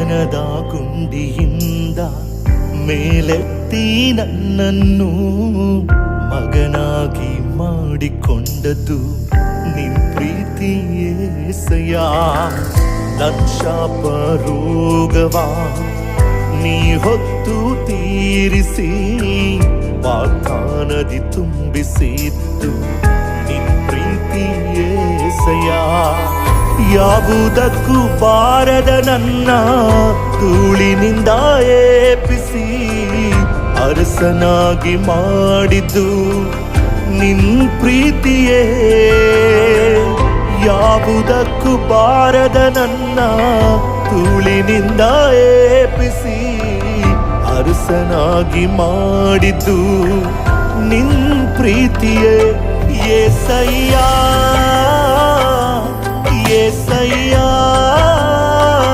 ಮನದ ಗುಂಡಿಯಿಂದ ಮೇಲೆತ್ತಿ ನನ್ನನ್ನು ಮಗನಾಗಿ ಮಾಡಿಕೊಂಡದ್ದು ನಿನ್ ಪ್ರೀತಿ ಏಸಯ್ಯ. ನನ್ ಶಾಪ ರೋಗವ ನೀ ಹೊತ್ತು ತೀರಿಸಿ ವಾಗ್ದಾನದಿ ತುಂಬಿಸಿದ್ದು ನಿನ್ ಪ್ರೀತಿ ಏಸಯ್ಯ. ಯಾವುದಕ್ಕೂ ಬಾರದ ನನ್ನ ಧೂಳಿನಿಂದ ಏಪಿಸಿ ಅರಸನಾಗಿ ಮಾಡಿದ್ದು ನಿನ್ ಪ್ರೀತಿಯೇ. ಯಾವುದಕ್ಕೂ ಬಾರದ ನನ್ನ ಧೂಳಿನಿಂದ ಏಪಿಸಿ ಅರಸನಾಗಿ ಮಾಡಿದ್ದು ನಿನ್ ಪ್ರೀತಿಯೇ. ಏಸಯ್ಯ ಏಸಯ್ಯ